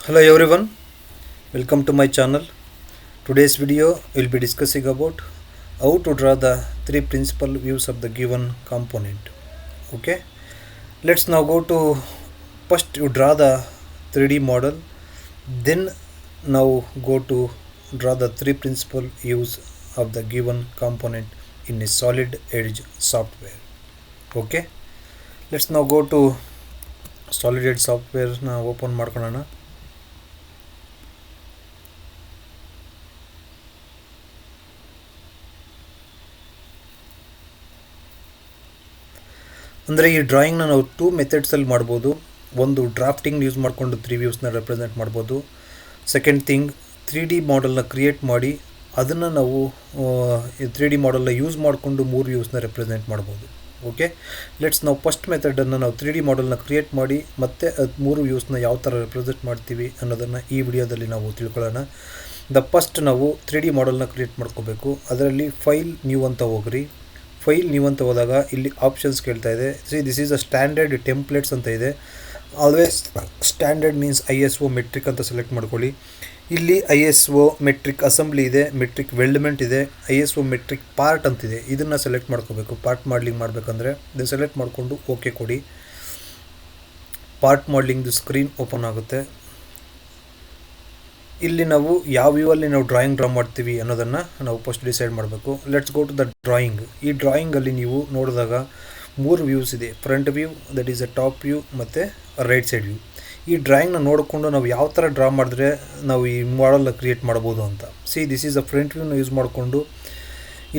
Hello everyone, welcome to my channel. Today's video will be discussing about how to draw the three principal views of the given component. Okay, let's now go to first you draw the 3D model, then now go to draw the three principal views of the given component in a solid edge software. Okay, let's now go to solid edge software na open ಮಾಡ್ಕೊಳ್ಳೋಣ. ಅಂದರೆ ಈ ಡ್ರಾಯಿಂಗ್ನ ನಾವು two ಮೆಥಡ್ಸಲ್ಲಿ ಮಾಡ್ಬೋದು. ಒಂದು drafting use ಮಾಡಿಕೊಂಡು three ವ್ಯೂಸ್ನ represent ಮಾಡ್ಬೋದು. Second thing 3D ಮಾಡೆಲ್ನ create ಮಾಡಿ ಅದನ್ನು ನಾವು 3D ಮಾಡೆಲ್ನ ಯೂಸ್ ಮಾಡಿಕೊಂಡು ಮೂರು ವ್ಯೂಸ್ನ ರೆಪ್ರೆಸೆಂಟ್ ಮಾಡ್ಬೋದು. ಓಕೆ, ಲೆಟ್ಸ್ ನಾವು ಫಸ್ಟ್ ಮೆಥಡನ್ನು ನಾವು 3D ಮಾಡೆಲ್ನ ಕ್ರಿಯೇಟ್ ಮಾಡಿ ಮತ್ತು ಅದು ಮೂರು ವ್ಯೂಸ್ನ ಯಾವ ಥರ ರೆಪ್ರೆಸೆಂಟ್ ಮಾಡ್ತೀವಿ ಅನ್ನೋದನ್ನು ಈ ವಿಡಿಯೋದಲ್ಲಿ ನಾವು ತಿಳ್ಕೊಳ್ಳೋಣ. ಫಸ್ಟ್ ನಾವು 3D ಮಾಡೆಲ್ನ ಕ್ರಿಯೇಟ್ ಮಾಡ್ಕೋಬೇಕು. ಅದರಲ್ಲಿ ಫೈಲ್ ನ್ಯೂ ಅಂತ ಹೋಗ್ರಿ. ಫೈಲ್ ನ್ಯೂ ಅಂತ ಹೋದಾಗ ಇಲ್ಲಿ ಆಪ್ಷನ್ಸ್ ಕೇಳ್ತಾ ಇದೆ. This is a standard templates ಅಂತ ಇದೆ. Always standard means ISO metric ಅಂತ ಸೆಲೆಕ್ಟ್ ಮಾಡ್ಕೊಳ್ಳಿ. ಇಲ್ಲಿ ISO ಮೆಟ್ರಿಕ್ ಅಸೆಂಬ್ಲಿ ಇದೆ, ಮೆಟ್ರಿಕ್ ವೆಲ್ಡ್ಮೆಂಟ್ ಇದೆ, ISO ಮೆಟ್ರಿಕ್ ಪಾರ್ಟ್ ಅಂತಿದೆ. ಇದನ್ನು ಸೆಲೆಕ್ಟ್ ಮಾಡ್ಕೋಬೇಕು. ಪಾರ್ಟ್ ಮಾಡ್ಲಿಂಗ್ ಮಾಡಬೇಕಂದ್ರೆ ಇದನ್ನು ಸೆಲೆಕ್ಟ್ ಮಾಡಿಕೊಂಡು ಓಕೆ ಕೊಡಿ. ಪಾರ್ಟ್ ಮಾಡ್ಲಿಂಗ್ದು ಸ್ಕ್ರೀನ್ ಓಪನ್ ಆಗುತ್ತೆ. ಇಲ್ಲಿ ನಾವು ಯಾವ ವ್ಯೂವಲ್ಲಿ ನಾವು ಡ್ರಾ ಮಾಡ್ತೀವಿ ಅನ್ನೋದನ್ನು ನಾವು ಫಸ್ಟ್ ಡಿಸೈಡ್ ಮಾಡಬೇಕು. Let's go to the drawing. ಈ ಡ್ರಾಯಿಂಗಲ್ಲಿ ನೀವು ನೋಡಿದಾಗ ಮೂರು ವ್ಯೂಸ್ ಇದೆ. Front view, that is a top view, ಮತ್ತು ರೈಟ್ ಸೈಡ್ ವ್ಯೂ. ಈ ಡ್ರಾಯಿಂಗ್ನ ನೋಡಿಕೊಂಡು ನಾವು ಯಾವ ಥರ ಡ್ರಾ ಮಾಡಿದ್ರೆ ನಾವು ಈ ಮಾಡೆಲ್ನ ಕ್ರಿಯೇಟ್ ಮಾಡ್ಬೋದು ಅಂತ. ದಿಸ್ ಈಸ್ ಅ ಫ್ರಂಟ್ ವ್ಯೂನ ಯೂಸ್ ಮಾಡಿಕೊಂಡು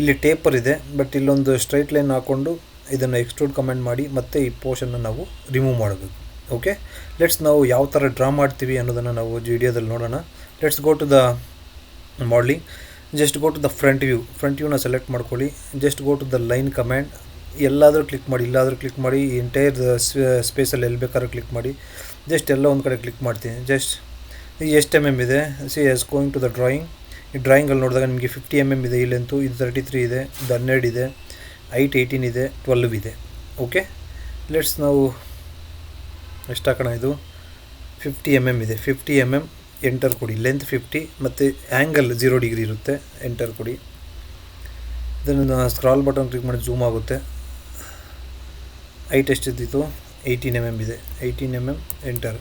ಇಲ್ಲಿ ಟೇಪರ್ ಇದೆ, ಬಟ್ ಇಲ್ಲೊಂದು ಸ್ಟ್ರೈಟ್ ಲೈನ್ ಹಾಕ್ಕೊಂಡು ಇದನ್ನು ಎಕ್ಸ್ಟ್ರೂಡ್ ಕಮೆಂಟ್ ಮಾಡಿ ಮತ್ತು ಈ ಪೋರ್ಷನ್ನ ನಾವು ರಿಮೂವ್ ಮಾಡಬೇಕು. ಓಕೆ, ಲೆಟ್ಸ್ ನಾವು ಯಾವ ಥರ ಡ್ರಾ ಮಾಡ್ತೀವಿ ಅನ್ನೋದನ್ನು ನಾವು ವಿಡಿಯೋದಲ್ಲಿ ನೋಡೋಣ. Let's go to the modelling. Just go to the front ವ್ಯೂನ ಸೆಲೆಕ್ಟ್ ಮಾಡ್ಕೊಳ್ಳಿ. Just go to the line command. ಎಲ್ಲಾದರೂ ಕ್ಲಿಕ್ ಮಾಡಿ, ಇಲ್ಲಾದರೂ ಕ್ಲಿಕ್ ಮಾಡಿ, ಎಂಟೈರ್ ಸ್ಪೇಸಲ್ಲಿ ಎಲ್ಲಿ ಬೇಕಾದ್ರೂ ಕ್ಲಿಕ್ ಮಾಡಿ. ಜಸ್ಟ್ ಎಲ್ಲ ಒಂದು ಕಡೆ ಕ್ಲಿಕ್ ಮಾಡ್ತೀನಿ. ಜಸ್ಟ್ ಎಷ್ಟು MM ಇದೆ, as going to the drawing. ಈ ಡ್ರಾಯಿಂಗಲ್ಲಿ ನೋಡಿದಾಗ ನಿಮಗೆ 50 mm ಇದೆ. ಈ ಲೆಂತು ಇದು 33 ಇದೆ, ಇದು 12 ಇದೆ, ಹೈಟ್ 18 ಇದೆ, 12 ಇದೆ. ಓಕೆ, ಲೆಟ್ಸ್ ನಾವು ಎಷ್ಟು ಹಾಕೋಣ. ಇದು 50 mm ಇದೆ. 50 mm ಎಂಟರ್ ಕೊಡಿ. ಲೆಂತ್ 50 ಮತ್ತು ಆ್ಯಂಗಲ್ 0 ಡಿಗ್ರಿ ಇರುತ್ತೆ. ಎಂಟರ್ ಕೊಡಿ. ಇದನ್ನು ಸ್ಕ್ರಾಲ್ ಬಟನ್ ಕ್ಲಿಕ್ ಮಾಡಿ ಝೂಮ್ ಆಗುತ್ತೆ. ಹೈಟ್ ಎಷ್ಟಿದ್ದಿತ್ತು, 18 mm ಇದೆ. 18 mm ಎಂಟರ್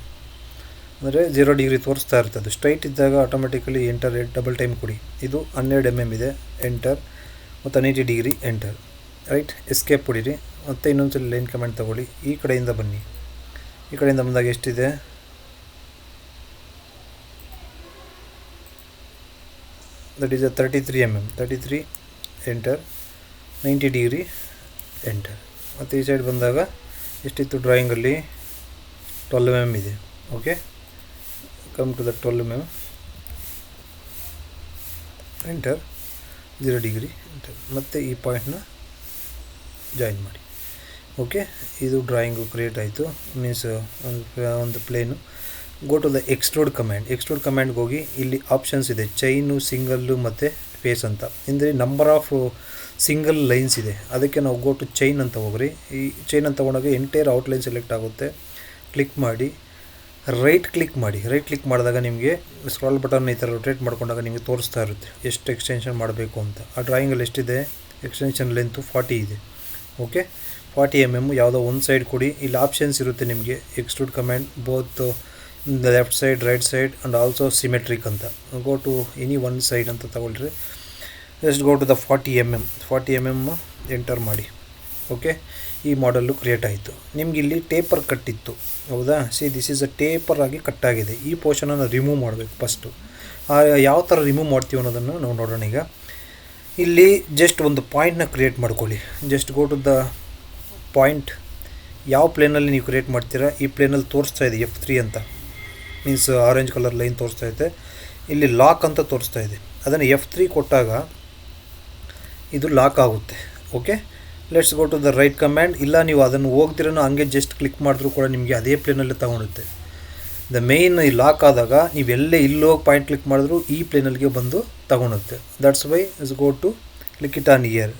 ಅಂದರೆ 0 ಡಿಗ್ರಿ ತೋರಿಸ್ತಾ ಇರ್ತದೆ. ಅದು ಸ್ಟ್ರೈಟ್ ಇದ್ದಾಗ ಆಟೋಮೆಟಿಕಲಿ ಎಂಟರ್ ಡಬಲ್ ಟೈಮ್ ಕೊಡಿ. ಇದು 12 mm ಇದೆ. ಎಂಟರ್ ಮತ್ತು 90 ಡಿಗ್ರಿ ಎಂಟರ್. ರೈಟ್, ಎಸ್ಕೇಪ್ ಕೊಡಿರಿ. ಮತ್ತು ಇನ್ನೊಂದ್ಸಲ ಲೈನ್ ಕಮೆಂಟ್ ತೊಗೊಳ್ಳಿ. ಈ ಕಡೆಯಿಂದ ಬನ್ನಿ. ಈ ಕಡೆಯಿಂದ ಬಂದಾಗ ಎಷ್ಟಿದೆ, that is 33 mm. 33 enter, 90 degree enter. ಮತ್ತು ಈ ಸೈಡ್ ಬಂದಾಗ ಎಷ್ಟಿತ್ತು ಡ್ರಾಯಿಂಗಲ್ಲಿ, 12 mm ಇದೆ. Okay, come to the 12 mm enter, 0 degree enter. ಮತ್ತು ಈ ಪಾಯಿಂಟ್ನ ಜಾಯಿನ್ ಮಾಡಿ. ಓಕೆ, ಇದು ಡ್ರಾಯಿಂಗು ಕ್ರಿಯೇಟ್ ಆಯಿತು. ಮೀನ್ಸ್ ಒಂದು plane. Go to the extrude ಕಮ್ಯಾಂಡ್ಗೆ ಹೋಗಿ. ಇಲ್ಲಿ ಆಪ್ಷನ್ಸ್ ಇದೆ, ಚೈನು, ಸಿಂಗಲ್ಲು ಮತ್ತು ಫೇಸ್ ಅಂತ. ಅಂದರೆ ನಂಬರ್ ಆಫ್ ಸಿಂಗಲ್ ಲೈನ್ಸ್ ಇದೆ. ಅದಕ್ಕೆ ನಾವು ಗೋ ಟು ಚೈನ್ ಅಂತ ಹೋಗ್ರಿ. ಈ ಚೈನ್ ಅಂತ ತಗೊಂಡಾಗ ಎಂಟೈರ್ ಔಟ್ಲೈನ್ ಸೆಲೆಕ್ಟ್ ಆಗುತ್ತೆ. ಕ್ಲಿಕ್ ಮಾಡಿ, ರೈಟ್ ಕ್ಲಿಕ್ ಮಾಡಿದಾಗ ನಿಮಗೆ ಸ್ಕ್ರಾಲ್ ಬಟನ್ ಈ ಥರ ರೊಟೇಟ್ ಮಾಡ್ಕೊಂಡಾಗ ನಿಮಗೆ ತೋರಿಸ್ತಾ ಇರುತ್ತೆ ಎಷ್ಟು ಎಕ್ಸ್ಟೆನ್ಷನ್ ಮಾಡಬೇಕು ಅಂತ. ಆ ಡ್ರಾಯಿಂಗಲ್ಲಿ ಎಷ್ಟಿದೆ, ಎಕ್ಸ್ಟೆನ್ಷನ್ ಲೆಂತು 40 ಇದೆ. ಓಕೆ, 40 mm ಯಾವುದೋ ಒಂದು ಸೈಡ್ ಕೊಡಿ. ಇಲ್ಲಿ ಆಪ್ಷನ್ಸ್ ಇರುತ್ತೆ ನಿಮಗೆ. Extrude command both the left side, right side and also symmetric ಅಂತ. Go to any one side ಅಂತ ತಗೊಳ್ರಿ. Just go to the 40 mm enter ಮಾಡಿ. ಓಕೆ, ಈ ಮಾಡೆಲ್ಲು ಕ್ರಿಯೇಟ್ ಆಯಿತು. ನಿಮ್ಗೆ ಇಲ್ಲಿ ಟೇಪರ್ ಕಟ್ಟಿತ್ತು, ಹೌದಾ? ದಿಸ್ ಈಸ್ ಅ ಟೇಪರ್ ಆಗಿ ಕಟ್ಟಾಗಿದೆ. ಈ ಪೋರ್ಷನನ್ನು ರಿಮೂವ್ ಮಾಡಬೇಕು ಫಸ್ಟು. ಯಾವ ಥರ ರಿಮೂವ್ ಮಾಡ್ತೀವಿ ಅನ್ನೋದನ್ನು ನಾವು ನೋಡೋಣ. ಈಗ ಇಲ್ಲಿ ಜಸ್ಟ್ ಒಂದು ಪಾಯಿಂಟ್ನ ಕ್ರಿಯೇಟ್ ಮಾಡ್ಕೊಳ್ಳಿ. Just go to the point. ಯಾವ ಪ್ಲೇನಲ್ಲಿ ನೀವು ಕ್ರಿಯೇಟ್ ಮಾಡ್ತೀರಾ, ಈ ಪ್ಲೇನಲ್ಲಿ ತೋರಿಸ್ತಾ ಇದೆ F3 ಅಂತ. ಮೀನ್ಸ್ ಆರೆಂಜ್ ಕಲರ್ ಲೈನ್ ತೋರಿಸ್ತಾ ಇದೆ. ಇಲ್ಲಿ ಲಾಕ್ ಅಂತ ತೋರಿಸ್ತಾ ಇದೆ. ಅದನ್ನು F3 ಕೊಟ್ಟಾಗ ಇದು ಲಾಕ್ ಆಗುತ್ತೆ. Okay, let's go to the right command. ಇಲ್ಲ ನೀವು ಅದನ್ನು ಹೋಗ್ತಿರೋ ಹಂಗೆ ಜಸ್ಟ್ ಕ್ಲಿಕ್ ಮಾಡಿದ್ರೂ ಕೂಡ ನಿಮಗೆ ಅದೇ ಪ್ಲೇನಲ್ಲೇ ತಗೊಳುತ್ತೆ. ದ ಮೇಯ್ನ್ ಈ ಲಾಕ್ ಆದಾಗ ನೀವೆಲ್ಲೇ ಇಲ್ಲೋಗಿ ಪಾಯಿಂಟ್ ಕ್ಲಿಕ್ ಮಾಡಿದ್ರೂ ಈ ಪ್ಲೇನಲ್ಲಿಗೆ ಬಂದು ತಗೊಳುತ್ತೆ. That's why is go to click it on here.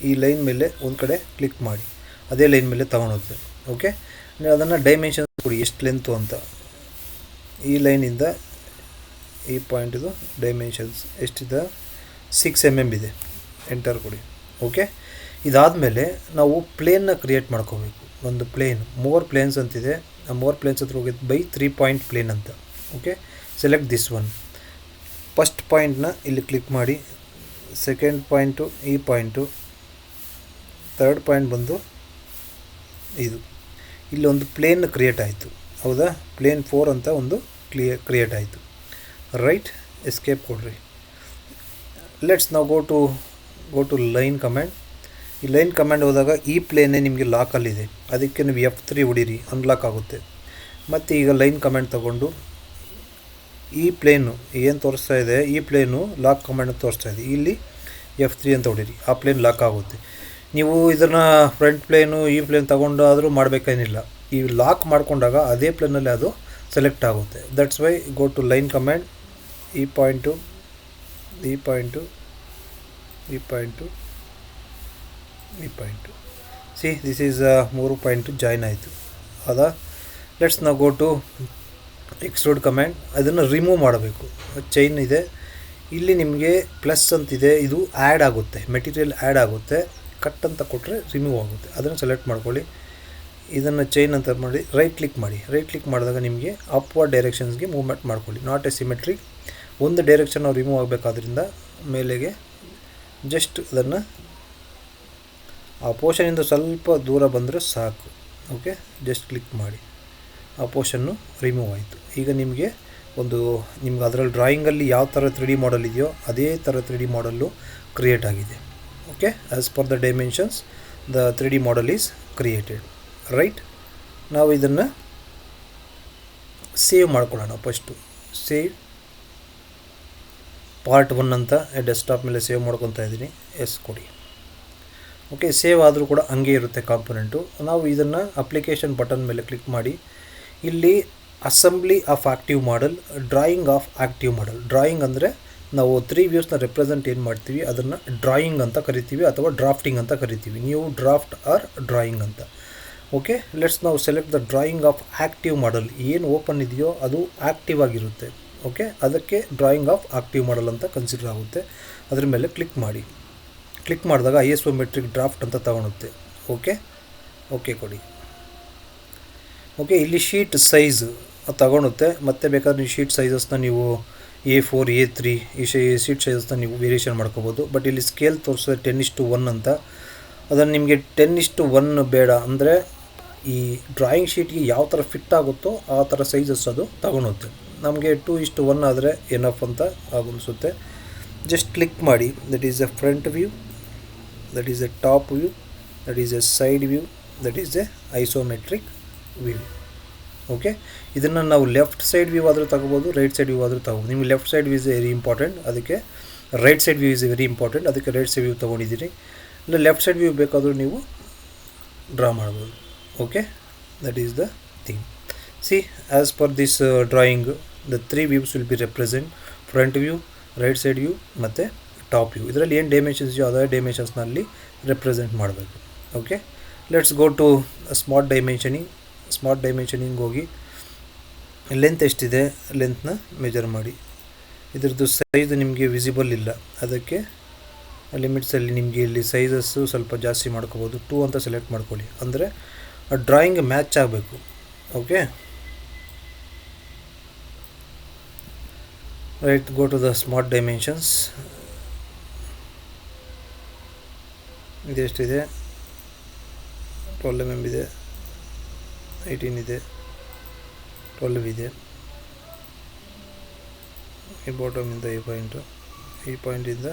ಈ ಲೈನ್ ಮೇಲೆ ಒಂದು ಕಡೆ ಕ್ಲಿಕ್ ಮಾಡಿ, ಅದೇ ಲೈನ್ ಮೇಲೆ ತಗೊಳುತ್ತೆ. ಓಕೆ, ಅದನ್ನು ಡೈಮೆನ್ಷನ್ ಕೊಡಿ, ಎಷ್ಟು ಲೆಂತು ಅಂತ. ಈ ಲೈನಿಂದ ಈ ಪಾಯಿಂಟಿದು ಡೈಮೆನ್ಷನ್ಸ್ ಎಷ್ಟಿದೆ 6 mm ಇದೆ. ಎಂಟರ್ ಕೊಡಿ. ಓಕೆ, ಇದಾದಮೇಲೆ ನಾವು ಪ್ಲೇನ್ನ ಕ್ರಿಯೇಟ್ ಮಾಡ್ಕೋಬೇಕು. ಒಂದು ಪ್ಲೇನ್ ಮೋರ್ ಪ್ಲೇನ್ಸ್ ಅಂತಿದೆ, ಆ ಮೋರ್ ಪ್ಲೇನ್ಸ್ ಹತ್ರ ಹೋಗಿದ್ದು ಬೈ 3 ಪಾಯಿಂಟ್ ಪ್ಲೇನ್ ಅಂತ. Okay, select this one. First ಪಾಯಿಂಟ್ನ ಇಲ್ಲಿ ಕ್ಲಿಕ್ ಮಾಡಿ, ಸೆಕೆಂಡ್ ಪಾಯಿಂಟು ಈ ಪಾಯಿಂಟು, ಥರ್ಡ್ ಪಾಯಿಂಟ್ ಬಂದು ಇದು. ಇಲ್ಲಿ ಒಂದು ಪ್ಲೇನ್ ಕ್ರಿಯೇಟ್ ಆಯಿತು, ಹೌದಾ? ಪ್ಲೇನ್ 4 ಅಂತ ಒಂದು ಕ್ರಿಯೇಟ್ ಆಯಿತು. ರೈಟ್, ಎಸ್ಕೇಪ್ ಕೊಡ್ರಿ. ಲೆಟ್ಸ್ ನಾವು ಗೋ ಟು ಲೈನ್ ಕಮ್ಯಾಂಡ್. ಈ ಲೈನ್ ಕಮ್ಯಾಂಡ್ ಹೋದಾಗ ಈ ಪ್ಲೇನೇ ನಿಮಗೆ ಲಾಕಲ್ಲಿದೆ, ಅದಕ್ಕೆ ನೀವು F3 ಹೊಡೀರಿ, ಅನ್ಲಾಕ್ ಆಗುತ್ತೆ. ಮತ್ತು ಈಗ ಲೈನ್ ಕಮ್ಯಾಂಡ್ ತೊಗೊಂಡು ಈ ಪ್ಲೇನು ಏನು ತೋರಿಸ್ತಾ ಇದೆ, ಈ ಪ್ಲೇನು ಲಾಕ್ ಕಮ್ಯಾಂಡ್ ತೋರಿಸ್ತಾ ಇದೆ, ಇಲ್ಲಿ F3 ಅಂತ ಹೊಡೀರಿ, ಆ ಪ್ಲೇನ್ ಲಾಕ್ ಆಗುತ್ತೆ. ನೀವು ಇದನ್ನು ಫ್ರಂಟ್ ಪ್ಲೇನು ಈ ಪ್ಲೇನ್ ತೊಗೊಂಡು ಆದರೂ ಮಾಡಬೇಕೇನಿಲ್ಲ. ಈ ಲಾಕ್ ಮಾಡಿಕೊಂಡಾಗ ಅದೇ ಪ್ಲೇನಲ್ಲಿ ಅದು ಸೆಲೆಕ್ಟ್ ಆಗುತ್ತೆ. That's why go to line command. ಈ ಪಾಯಿಂಟು, ಈ ಪಾಯಿಂಟು, ಈ ಪಾಯಿಂಟು, ಈ point. See, this is 3 point join ಆಯಿತು, ಹೌದಾ? ಲೆಟ್ಸ್ ನಾವು ಗೋ ಟು ಎಕ್ಸ್ಟ್ರೂಡ್ ಕಮ್ಯಾಂಡ್. ಅದನ್ನು ರಿಮೂವ್ ಮಾಡಬೇಕು. ಚೈನ್ ಇದೆ, ಇಲ್ಲಿ ನಿಮಗೆ ಪ್ಲಸ್ ಅಂತಿದೆ, ಇದು ಆ್ಯಡ್ ಆಗುತ್ತೆ, ಮೆಟೀರಿಯಲ್ ಆ್ಯಡ್ ಆಗುತ್ತೆ. ಕಟ್ ಅಂತ ಕೊಟ್ಟರೆ ರಿಮೂವ್ ಆಗುತ್ತೆ. ಅದನ್ನು ಸೆಲೆಕ್ಟ್ ಮಾಡ್ಕೊಳ್ಳಿ. ಇದನ್ನು ಚೈನ್ ಅಂತ ಮಾಡಿ ರೈಟ್ ಕ್ಲಿಕ್ ಮಾಡಿ. ರೈಟ್ ಕ್ಲಿಕ್ ಮಾಡಿದಾಗ ನಿಮಗೆ ಅಪ್ವರ್ಡ್ ಡೈರೆಕ್ಷನ್ಸ್ಗೆ ಮೂವ್ಮೆಂಟ್ ಮಾಡ್ಕೊಳ್ಳಿ. ನಾಟ್ ಎ ಸಿಮೆಟ್ರಿಕ್, ಒಂದು ಡೈರೆಕ್ಷನ್ ನಾವು ರಿಮೂವ್ ಆಗಬೇಕಾದ್ರಿಂದ ಮೇಲೆಗೆ ಜಸ್ಟ್ ಅದನ್ನು ಆ ಪೋರ್ಷನಿಂದ ಸ್ವಲ್ಪ ದೂರ ಬಂದರೆ ಸಾಕು. ಓಕೆ, ಜಸ್ಟ್ ಕ್ಲಿಕ್ ಮಾಡಿ, ಆ ಪೋರ್ಷನ್ನು ರಿಮೂವ್ ಆಯಿತು. ಈಗ ನಿಮಗೆ ನಿಮ್ಗೆ ಅದರಲ್ಲಿ ಡ್ರಾಯಿಂಗಲ್ಲಿ ಯಾವ ಥರ 3D ಮಾಡಲ್ ಇದೆಯೋ ಅದೇ ಥರ 3D ಮಾಡಲ್ಲು ಕ್ರಿಯೇಟ್ ಆಗಿದೆ. Okay, as per the dimensions the 3D model is created. Right, ನಾವು ಇದನ್ನು ಸೇವ್ ಮಾಡ್ಕೊಳ್ಳೋಣ. ಫಸ್ಟು ಸೇವ್ ಪಾರ್ಟ್ 1 ಅಂತ ಡೆಸ್ಕ್ಟಾಪ್ ಮೇಲೆ ಸೇವ್ ಮಾಡ್ಕೊತಾ ಇದ್ದೀನಿ. ಎಸ್ ಕೊಡಿ. ಓಕೆ, ಸೇವ್ ಆದರೂ ಕೂಡ ಹಂಗೆ ಇರುತ್ತೆ ಕಾಂಪೊನೆಂಟು. ನಾವು ಇದನ್ನು ಅಪ್ಲಿಕೇಶನ್ ಬಟನ್ ಮೇಲೆ ಕ್ಲಿಕ್ ಮಾಡಿ, ಇಲ್ಲಿ assembly of active model, drawing of active model. Drawing ಅಂದರೆ ನಾವು 3 ವ್ಯೂಸ್ನ ರೆಪ್ರೆಸೆಂಟ್ ಏನು ಮಾಡ್ತೀವಿ ಅದನ್ನು ಡ್ರಾಯಿಂಗ್ ಅಂತ ಕರಿತೀವಿ, ಅಥವಾ ಡ್ರಾಫ್ಟಿಂಗ್ ಅಂತ ಕರಿತೀವಿ. ನೀವು ಡ್ರಾಫ್ಟ್ ಆರ್ ಡ್ರಾಯಿಂಗ್ ಅಂತ. ಓಕೆ, ಲೆಟ್ಸ್ ನಾವು select the drawing of active model. ಏನು ಓಪನ್ ಇದೆಯೋ ಅದು ಆ್ಯಕ್ಟಿವ್ ಆಗಿರುತ್ತೆ. ಓಕೆ, ಅದಕ್ಕೆ ಡ್ರಾಯಿಂಗ್ ಆಫ್ ಆ್ಯಕ್ಟಿವ್ ಮಾಡಲ್ ಅಂತ ಕನ್ಸಿಡರ್ ಆಗುತ್ತೆ. ಅದ್ರ ಮೇಲೆ ಕ್ಲಿಕ್ ಮಾಡಿ. ಕ್ಲಿಕ್ ಮಾಡಿದಾಗ ಐಸೋಮೆಟ್ರಿಕ್ ಡ್ರಾಫ್ಟ್ ಅಂತ ತಗೊಳುತ್ತೆ. ಓಕೆ, ಓಕೆ ಕೊಡಿ. ಓಕೆ, ಇಲ್ಲಿ ಶೀಟ್ ಸೈಜ್ ತಗೊಳುತ್ತೆ. ಮತ್ತೆ ಬೇಕಾದ್ರೆ ನೀವು ಶೀಟ್ ಸೈಜಸ್ನ ನೀವು A4, A3 ಈ ಶೀಟ್ ಸೈಜಸ್ನ ನೀವು ವೇರಿಯೇಷನ್ ಮಾಡ್ಕೋಬೋದು. ಬಟ್ ಇಲ್ಲಿ ಸ್ಕೇಲ್ ತೋರಿಸೋದು 10:1 ಅಂತ. ಅದನ್ನು ನಿಮಗೆ 10:1 ಬೇಡ ಅಂದರೆ ಈ ಡ್ರಾಯಿಂಗ್ ಶೀಟ್ಗೆ ಯಾವ ಥರ ಫಿಟ್ ಆಗುತ್ತೋ ಆ ಥರ ಸೈಜಸ್ ಅದು ತಗೊಳುತ್ತೆ. ನಮಗೆ 2:1 ಆದರೆ ಎನಫ್ ಅಂತ ಅನಿಸುತ್ತೆ. ಜಸ್ಟ್ ಕ್ಲಿಕ್ ಮಾಡಿ. That is A front view, that is A top view, that is A side view, that is A isometric view. Okay, ಇದನ್ನು ನಾವು ಲೆಫ್ಟ್ ಸೈಡ್ ವ್ಯೂ ಆದರೂ ತಗೋಬೋದು, ರೈಟ್ ಸೈಡ್ ವ್ಯೂ ಆದರೂ ತಗೋಬೋದು. ನಿಮಗೆ left side view is very important, ಅದಕ್ಕೆ right side view is very important, ಅದಕ್ಕೆ right side view ತೊಗೊಂಡಿದ್ದೀರಿ. ಇಲ್ಲ ಲೆಫ್ಟ್ ಸೈಡ್ ವ್ಯೂ ಬೇಕಾದರೂ ನೀವು ಡ್ರಾ ಮಾಡ್ಬೋದು. Okay, that is the thing. See, as per this drawing the 3 views will be represent: front view, right side view ಮತ್ತು top view. ಇದರಲ್ಲಿ ಏನು dimensions ಇದೆಯೋ ಅದೇ ಡೈಮೆನ್ಷನ್ಸ್ನಲ್ಲಿ ರೆಪ್ರೆಸೆಂಟ್ ಮಾಡಬೇಕು. Okay, let's go to smart dimensioning. Smart dimensioning ಹೋಗಿ length ಎಷ್ಟಿದೆ ಲೆಂತ್ನ measure ಮಾಡಿ. ಇದ್ರದ್ದು ಸೈಜ್ ನಿಮಗೆ ವಿಸಿಬಲ್ ಇಲ್ಲ, ಅದಕ್ಕೆ ಲಿಮಿಟ್ಸಲ್ಲಿ ನಿಮಗೆ ಇಲ್ಲಿ ಸೈಜಸ್ಸು ಸ್ವಲ್ಪ ಜಾಸ್ತಿ ಮಾಡ್ಕೋಬೋದು. 2 ಅಂತ ಸೆಲೆಕ್ಟ್ ಮಾಡ್ಕೊಳ್ಳಿ, ಅಂದರೆ ಆ ಡ್ರಾಯಿಂಗ್ ಮ್ಯಾಚ್ ಆಗಬೇಕು. Okay, right, go to the smart dimensions. ಇದೆಷ್ಟಿದೆ? 12 mm ಇದೆ, 18 ಇದೆ, 12 ಇದೆ. ಈ ಬಾಟಮಿಂದ ಈ ಪಾಯಿಂಟು, ಈ ಪಾಯಿಂಟಿಂದ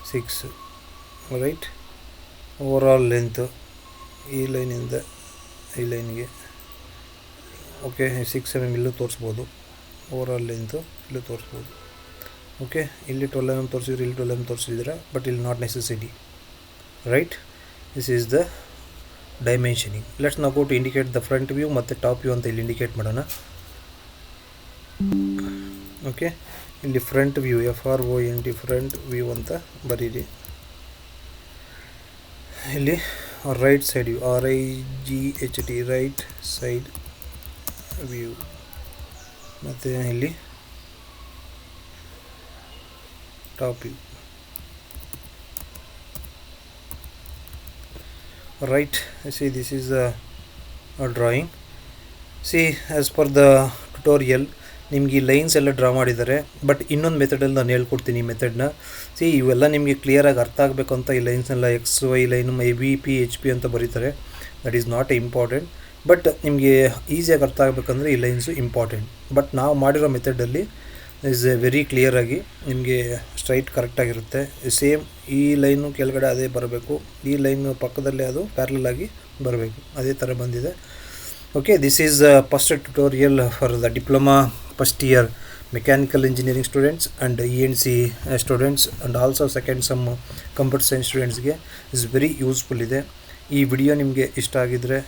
6. ರೈಟ್, ಓವರಾಲ್ ಲೆಂತು ಈ ಲೈನಿಂದ ಈ ಲೈನ್ಗೆ. ಓಕೆ, 6 mm ಇಲ್ಲೂ ತೋರಿಸ್ಬೋದು. ಓವರಾಲ್ ಲೆಂತು ಇಲ್ಲೂ ತೋರಿಸ್ಬೋದು. ಓಕೆ, ಇಲ್ಲಿ 12 mm ತೋರಿಸಿದ್ರೆ, ಇಲ್ಲಿ 12 mm ತೋರಿಸಿದ್ರೆ, ಬಟ್ ಇಲ್ಲಿ not necessity. Right, this is the dimensioning. Let's ನಾವು go to indicate the front view ಮತ್ತು ಟಾಪ್ ವ್ಯೂ ಅಂತ ಇಲ್ಲಿ ಇಂಡಿಕೇಟ್ ಮಾಡೋಣ. ಓಕೆ, ಇಲ್ಲಿ front view FRONT front view ಅಂತ ಬರೀರಿ. ಇಲ್ಲಿ right side view RIGHT right side view. ಮತ್ತು ಇಲ್ಲಿ top view. Right, see this is a drawing. See, as per the tutorial ನಿಮಗೆ ಈ ಲೈನ್ಸ್ ಎಲ್ಲ ಡ್ರಾ ಮಾಡಿದ್ದಾರೆ. ಬಟ್ ಇನ್ನೊಂದು ಮೆಥಡಲ್ಲಿ ನಾನು ಹೇಳ್ಕೊಡ್ತೀನಿ ಈ ಮೆಥಡ್ನ. ಸಿ ಇವೆಲ್ಲ ನಿಮಗೆ ಕ್ಲಿಯರಾಗಿ ಅರ್ಥ ಆಗಬೇಕು ಅಂತ ಈ ಲೈನ್ಸ್ನೆಲ್ಲ x y line ABP HP ಅಂತ ಬರೀತಾರೆ. That is not important. But ನಿಮಗೆ ಈಸಿಯಾಗಿ ಅರ್ಥ ಆಗಬೇಕಂದ್ರೆ ಈ ಲೈನ್ಸು ಇಂಪಾರ್ಟೆಂಟ್. ಬಟ್ ನಾವು ಮಾಡಿರೋ ಮೆಥಡಲ್ಲಿ ಈಸ್ ವೆರಿ ಕ್ಲಿಯರಾಗಿ ನಿಮಗೆ ಸ್ಟ್ರೈಟ್ ಕರೆಕ್ಟಾಗಿರುತ್ತೆ. ಸೇಮ್ ಈ ಲೈನು ಕೆಳಗಡೆ ಅದೇ ಬರಬೇಕು, ಈ ಲೈನು ಪಕ್ಕದಲ್ಲೇ ಅದು ಪ್ಯಾರಲಲ್ ಆಗಿ ಬರಬೇಕು, ಅದೇ ಥರ ಬಂದಿದೆ. Okay, this is first tutorial for the diploma first year mechanical engineering students and ENC students, and also second some computer science students ಗೆ is very useful ಇದೆ. ಈ ವಿಡಿಯೋ ನಿಮಗೆ ಇಷ್ಟ ಆಗಿದ್ರೆ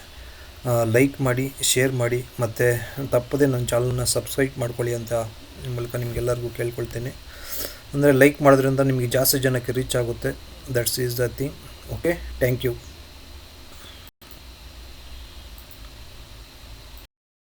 ಲೈಕ್ ಮಾಡಿ, ಶೇರ್ ಮಾಡಿ, ಮತ್ತು ತಪ್ಪದೆ ನನ್ನ ಚಾನಲ್ನ ಸಬ್ಸ್ಕ್ರೈಬ್ ಮಾಡ್ಕೊಳ್ಳಿ ಅಂತ ಮೂಲಕ ನಿಮಗೆಲ್ಲರಿಗೂ ಕೇಳ್ಕೊಳ್ತೇನೆ. ಅಂದರೆ ಲೈಕ್ ಮಾಡೋದ್ರಿಂದ ನಿಮಗೆ ಜಾಸ್ತಿ ಜನಕ್ಕೆ ರೀಚ್ ಆಗುತ್ತೆ. That's is the thing. Okay, thank you.